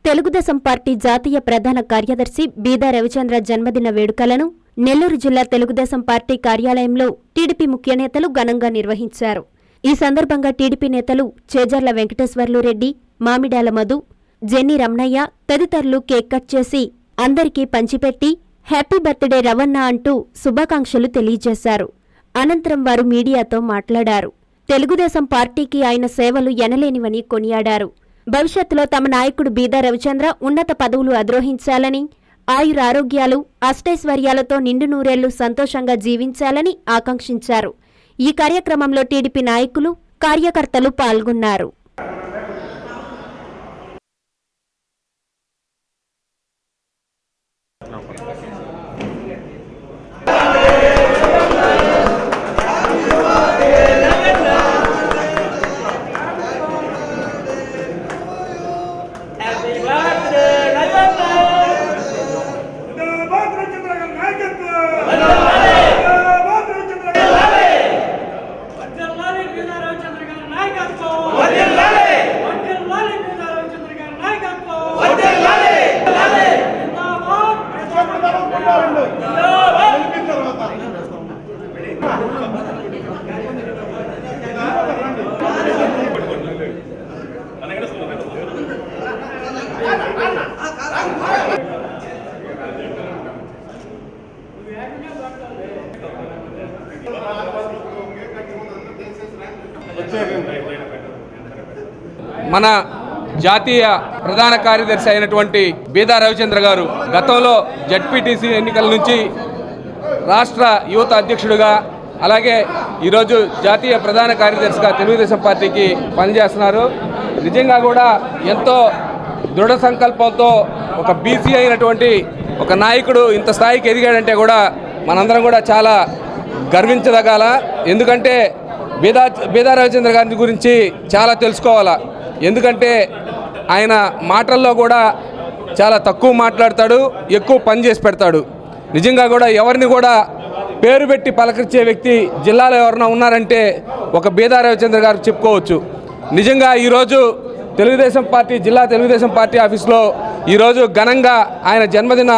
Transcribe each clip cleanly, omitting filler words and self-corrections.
Telugu Desam party జాతీయ ప్రధాన కార్యదర్శి బీదా రవిచంద్ర జన్మదిన వేడుకలను నెల్లూరు జిల్లా తెలుగుదేశం పార్టీ కార్యాలయంలో టీడీపీ ముఖ్య నేతలు ఘనంగా నిర్వహించారు. ఈ సందర్భంగా టీడీపీ నేతలు చేజర్ల వెంకటేశ్వర్లు రెడ్డి, మామిడాల మధు, జెన్ని రమణయ్య తదితరులు కేక్ కట్ చేసి అందరికీ పంచిపెట్టి హ్యాపీ బర్త్డే రవణ అంటూ శుభాకాంక్షలు తెలియజేశారు. అనంతరం వారు మీడియాతో మాట్లాడారు. తెలుగుదేశం పార్టీకి ఆయన సేవలు ఎనలేనివని కొనియాడారు. భవిష్యత్తులో తమ నాయకుడు బీదా రవిచంద్ర ఉన్నత పదవులు అధిరోహించాలని, ఆయురారోగ్యాలు, అష్టైశ్వర్యాలతో నిండు నూరేళ్లు సంతోషంగా జీవించాలని ఆకాంక్షించారు. ఈ కార్యక్రమంలో టీడీపీ నాయకులు, కార్యకర్తలు పాల్గొన్నారు. మన జాతీయ ప్రధాన కార్యదర్శి అయినటువంటి బీదా రవిచంద్ర గారు గతంలో జడ్పీటీసీ ఎన్నికల నుంచి రాష్ట్ర యువత అధ్యక్షుడిగా, అలాగే ఈరోజు జాతీయ ప్రధాన కార్యదర్శిగా తెలుగుదేశం పార్టీకి పనిచేస్తున్నారు. నిజంగా కూడా ఎంతో దృఢ సంకల్పంతో ఒక బీసీ అయినటువంటి ఒక నాయకుడు ఇంత స్థాయికి ఎదిగాడంటే కూడా మనందరం కూడా చాలా గర్వించదగాల. ఎందుకంటే బీదా రవిచంద్ర గారి గురించి చాలా తెలుసుకోవాలా. ఎందుకంటే ఆయన మాటల్లో కూడా చాలా తక్కువ మాట్లాడతాడు, ఎక్కువ పని చేసి పెడతాడు. నిజంగా కూడా ఎవరిని కూడా పేరు పెట్టి పలకరించే వ్యక్తి జిల్లాలో ఎవరైనా ఉన్నారంటే ఒక బీదా రవిచంద్ర గారు చెప్పుకోవచ్చు. నిజంగా ఈరోజు తెలుగుదేశం పార్టీ జిల్లా తెలుగుదేశం పార్టీ ఆఫీస్లో ఈరోజు ఘనంగా ఆయన జన్మదిన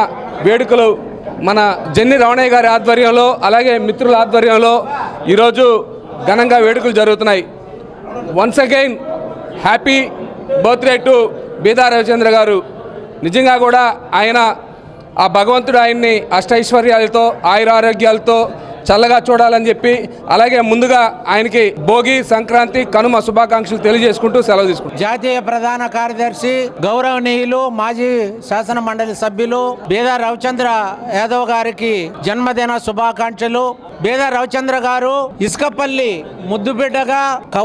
వేడుకలు మన జెన్ని రమణయ్య గారి ఆధ్వర్యంలో, అలాగే మిత్రుల ఆధ్వర్యంలో ఈరోజు ఘనంగా వేడుకలు జరుగుతున్నాయి. Once again happy birthday to Beeda Ravichandra గారు. నిజంగా కూడా ఆయన ఆ భగవంతుడు ఆయన్ని అష్టైశ్వర్యాలతో, ఆయురారోగ్యాలతో చల్లగా చూడాలని చెప్పి, అలాగే ముందుగా ఆయనకి భోగి, సంక్రాంతి, కనుమ శుభాకాంక్షలు తెలియజేసుకుంటూ సెలవు తీసుకుంటాం. జాతీయ ప్రధాన కార్యదర్శి గౌరవనీయులు మాజీ శాసన మండలి సభ్యులు బీదా రవిచంద్ర యాదవ్ గారికి జన్మదిన శుభాకాంక్షలు. బీదా రవిచంద్ర గారు ఇసుకపల్లి ముద్దుబిడ్డగా,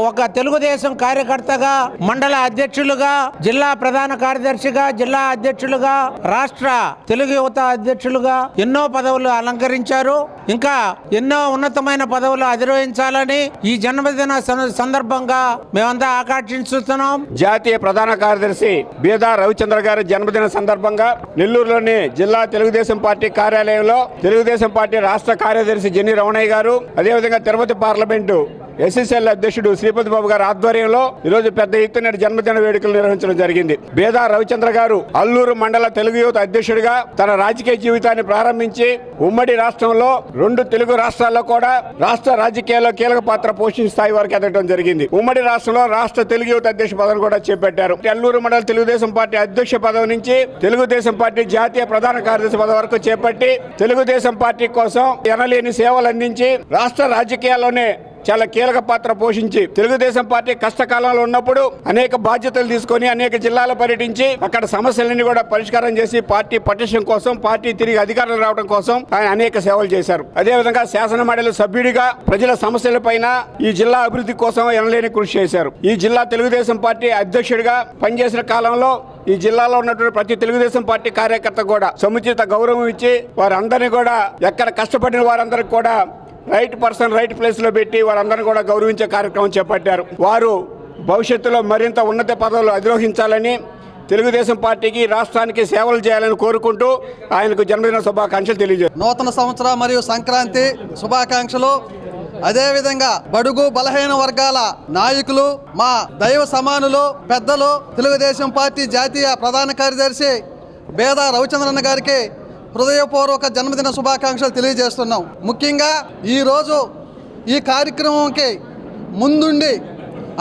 ఒక తెలుగుదేశం కార్యకర్తగా, మండల అధ్యక్షులుగా, జిల్లా ప్రధాన కార్యదర్శిగా, జిల్లా అధ్యక్షులుగా, రాష్ట్ర తెలుగు యువత అధ్యక్షులుగా ఎన్నో పదవులు అలంకరించారు. ఇంకా ఎన్నో ఉన్నతమైన పదవులు అధిరోహించాలని ఈ జన్మదిన సందర్భంగా మేమంతా ఆకాంక్షిస్తున్నాం. జాతీయ ప్రధాన కార్యదర్శి బీదా రవిచంద్ర గారి జన్మదిన సందర్భంగా నెల్లూరులోని జిల్లా తెలుగుదేశం పార్టీ కార్యాలయంలో తెలుగుదేశం పార్టీ రాష్ట్ర కార్యదర్శి జెన్ని రమణయ్య గారు, అదేవిధంగా తిరుపతి పార్లమెంటు ఎస్ఎస్ఎల్ అధ్యక్షుడు శ్రీపతి బాబు గారి ఆధ్వర్యంలో ఈరోజు పెద్ద ఎత్తున జన్మదిన వేడుకలు నిర్వహించడం జరిగింది. బీదా రవిచంద్ర గారు అల్లూరు మండల తెలుగు యువత అధ్యక్షుడిగా తన రాజకీయ జీవితాన్ని ప్రారంభించి ఉమ్మడి రాష్ట్రంలో 2 తెలుగు రాష్ట్రాల్లో కూడా రాష్ట్ర రాజకీయాల్లో కీలక పాత్ర పోషించే స్థాయి వరకు ఎదగడం జరిగింది. ఉమ్మడి రాష్ట్రంలో రాష్ట్ర తెలుగు యువత అధ్యక్ష పదవిని కూడా చేపట్టారు. అల్లూరు మండల తెలుగుదేశం పార్టీ అధ్యక్ష పదవి నుంచి తెలుగుదేశం పార్టీ జాతీయ ప్రధాన కార్యదర్శి పదవి వరకు చేపట్టి తెలుగుదేశం పార్టీ కోసం ఎనలేని సేవలు అందించి రాష్ట్ర రాజకీయాల్లోనే చాలా కీలక పాత్ర పోషించి తెలుగుదేశం పార్టీ కష్టకాలంలో ఉన్నప్పుడు అనేక బాధ్యతలు తీసుకొని అనేక జిల్లాలు పర్యటించి అక్కడ సమస్యలన్నీ కూడా పరిష్కారం చేసి పార్టీ పటిషన్ కోసం, పార్టీ తిరిగి అధికారంలో రావడం కోసం ఆయన అనేక సేవలు చేశారు. అదేవిధంగా శాసన మండలి సభ్యుడిగా ప్రజల సమస్యలపైన ఈ జిల్లా అభివృద్ధి కోసం ఎనలేని కృషి చేశారు. ఈ జిల్లా తెలుగుదేశం పార్టీ అధ్యక్షుడిగా పనిచేసిన కాలంలో ఈ జిల్లాలో ఉన్నటువంటి ప్రతి తెలుగుదేశం పార్టీ కార్యకర్త కూడా సముచిత గౌరవం ఇచ్చి వారందరినీ కూడా ఎక్కడ కష్టపడిన వారందరికీ కూడా రైట్ పర్సన్ రైట్ ప్లేస్ లో పెట్టి వారందరినీ కూడా గౌరవించే కార్యక్రమం చేపట్టారు. వారు భవిష్యత్తులో మరింత ఉన్నత పదవులు అధిరోహించాలని, తెలుగుదేశం పార్టీకి, రాష్ట్రానికి సేవలు చేయాలని కోరుకుంటూ ఆయనకు జన్మదిన శుభాకాంక్షలు తెలియజేస్తారు. నూతన సంవత్సర మరియు సంక్రాంతి శుభాకాంక్షలు. అదేవిధంగా బడుగు బలహీన వర్గాల నాయకులు, మా దైవ సమానులు, పెద్దలు, తెలుగుదేశం పార్టీ జాతీయ ప్రధాన కార్యదర్శి బేదా రవిచంద్రన్న గారికి హృదయపూర్వక జన్మదిన శుభాకాంక్షలు తెలియజేస్తున్నాం. ముఖ్యంగా ఈరోజు ఈ కార్యక్రమంకి ముందుండి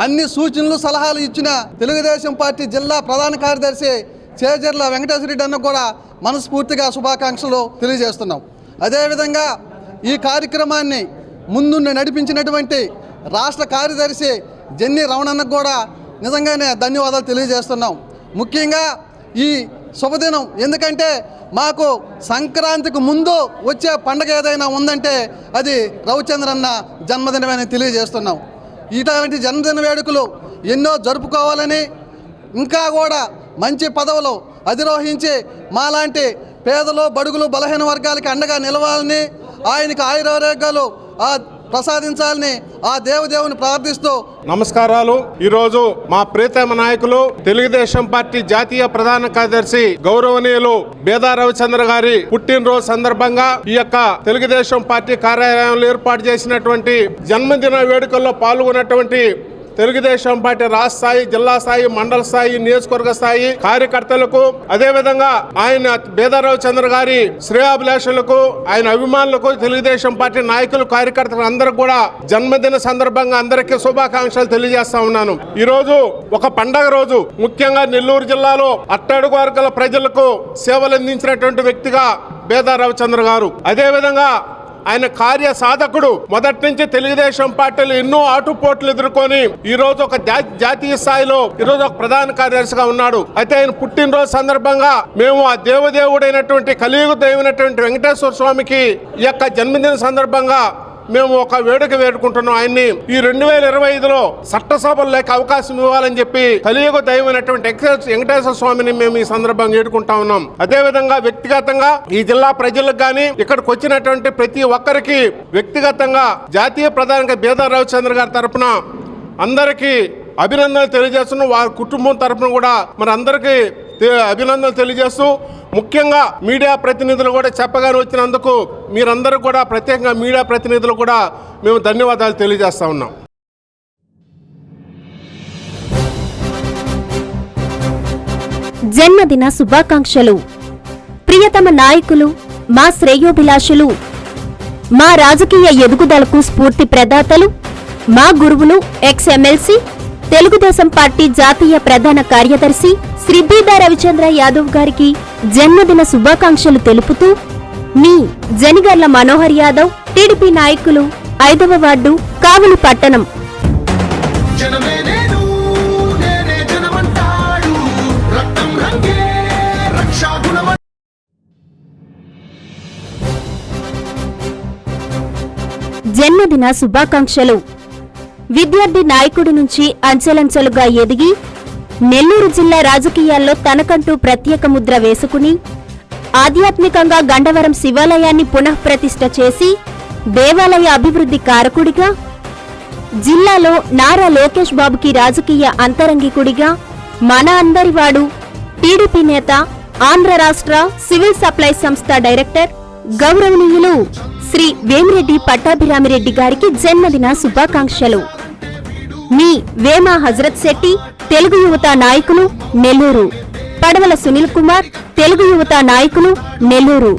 అన్ని సూచనలు సలహాలు ఇచ్చిన తెలుగుదేశం పార్టీ జిల్లా ప్రధాన కార్యదర్శి చేజర్ల వెంకటేశ్వరరెడ్డి అన్న కూడా మనస్ఫూర్తిగా శుభాకాంక్షలు తెలియజేస్తున్నాం. అదేవిధంగా ఈ కార్యక్రమాన్ని ముందుండి నడిపించినటువంటి రాష్ట్ర కార్యదర్శి జెన్ని రమణన్నకు కూడా నిజంగానే ధన్యవాదాలు తెలియజేస్తున్నాం. ముఖ్యంగా ఈ శుభదినం ఎందుకంటే మాకు సంక్రాంతికి ముందు వచ్చే పండగ ఏదైనా ఉందంటే అది రవిచంద్రన్న జన్మదినమని తెలియజేస్తున్నాం. ఇటువంటి జన్మదిన వేడుకలు ఎన్నో జరుపుకోవాలని, ఇంకా కూడా మంచి పదవులు అధిరోహించి మాలాంటి పేదలు, బడుగులు, బలహీన వర్గాలకి అండగా నిలవాలని, ఆయనకి ఆయురారోగ్యాలు ప్రసాదించాలని ఆ దేవుని ప్రార్థిస్తూ నమస్కారాలు. ఈరోజు మా ప్రీతమ నాయకులు తెలుగుదేశం పార్టీ జాతీయ ప్రధాన కార్యదర్శి గౌరవనీయులు బేదా రవిచంద్ర గారి పుట్టినరోజు సందర్భంగా ఈ యొక్క తెలుగుదేశం పార్టీ కార్యాలయంలో ఏర్పాటు చేసినటువంటి జన్మదిన వేడుకల్లో పాల్గొన్నటువంటి తెలుగుదేశం పార్టీ రాష్ట్ర స్థాయి, జిల్లా స్థాయి, మండల స్థాయి, నియోజకవర్గ స్థాయి కార్యకర్తలకు, అదేవిధంగా ఆయన బేదా రవిచంద్ర గారి శ్రేయాభిలాషులకు, ఆయన అభిమానులకు, తెలుగుదేశం పార్టీ నాయకులు, కార్యకర్తలు అందరూ కూడా జన్మదిన సందర్భంగా అందరికీ శుభాకాంక్షలు తెలియజేస్తా ఉన్నాను. ఈ రోజు ఒక పండగ రోజు. ముఖ్యంగా నెల్లూరు జిల్లాలో అట్టడుగు వర్గాల ప్రజలకు సేవలు అందించినటువంటి వ్యక్తిగా బేదా రవిచంద్ర గారు. అదేవిధంగా ఆయన కార్య సాధకుడు. మొదటి నుంచి తెలుగుదేశం పార్టీలు ఎన్నో ఆటుపోట్లు ఎదుర్కొని ఈ రోజు ఒక జాతీయ స్థాయిలో ఈ రోజు ఒక ప్రధాన కార్యదర్శిగా ఉన్నాడు. అయితే ఆయన పుట్టినరోజు సందర్భంగా మేము ఆ దేవదేవుడైనటువంటి కలియుగ దైవమైనటువంటి వెంకటేశ్వర స్వామికి ఈ యొక్క జన్మదిన సందర్భంగా మేము ఒక వేడుక వేడుకుంటున్నాం. ఆయన్ని ఈ 2025లో చట్టసభలు లేక అవకాశం ఇవ్వాలని చెప్పి కలియుగ దైవమైనటువంటి వెంకటేశ్వర స్వామిని మేము ఈ సందర్భంగా వేడుకుంటా ఉన్నాం. అదేవిధంగా వ్యక్తిగతంగా ఈ జిల్లా ప్రజలకు కానీ ఇక్కడికి వచ్చినటువంటి ప్రతి ఒక్కరికి వ్యక్తిగతంగా జాతీయ ప్రధాని బేదా రవిచంద్ర గారి తరఫున అందరికీ అభినందనలు తెలియజేస్తున్నాం. వారి కుటుంబం తరఫున కూడా మరి అందరికీ అభినందనలు తెలియజేస్తూ, ముఖ్యంగా మీడియా ప్రతినిధులు కూడా చెప్పగానే వచ్చినందుకు మీరందరూ కూడా ప్రత్యేకంగా మీడియా ప్రతినిధులు కూడా మేము ధన్యవాదాలు తెలియజేస్తా ఉన్నాం. జన్మదిన శుభాకాంక్షలు. ప్రియతమ నాయకులు, మా శ్రేయోభిలాషులు, మా రాజకీయ ఎదుగుదలకు స్ఫూర్తి ప్రదాతలు, మా గురువులు, ఎక్స్-ఎమ్మెల్సీ, తెలుగుదేశం పార్టీ జాతీయ ప్రధాన కార్యదర్శి శ్రీ బీదా రవిచంద్ర యాదవ్ గారికి జన్మదిన శుభాకాంక్షలు తెలుపుతూ మీ జనిగర్ల మనోహర్ యాదవ్, టీడీపీ నాయకులు, 5వ వార్డు, కావలి పట్టణం. జన్మదిన శుభాకాంక్షలు. విద్యార్థి నాయకుడి నుంచి అంచెలంచెలుగా ఎదిగి నెల్లూరు జిల్లా రాజకీయాల్లో తనకంటూ ప్రత్యేక ముద్ర వేసుకుని ఆధ్యాత్మికంగా గండవరం శివాలయాన్ని పునఃప్రతిష్ఠ చేసి దేవాలయ అభివృద్ధి కారకుడిగా, జిల్లాలో నారా లోకేష్ బాబుకి రాజకీయ అంతరంగికుడిగా, మన అందరివాడు, టీడీపీ నేత, ఆంధ్ర రాష్ట్ర సివిల్ సప్లైస్ సంస్థ డైరెక్టర్ గౌరవనీయులు శ్రీ వేమిరెడ్డి పట్టాభిరామిరెడ్డి గారికి జన్మదిన శుభాకాంక్షలు. మీ వేమ హజరత్ శెట్టి, తెలుగు యువత నాయకులు, నెల్లూరు. పడవల సునీల్ కుమార్, తెలుగు యువత నాయకులు, నెల్లూరు.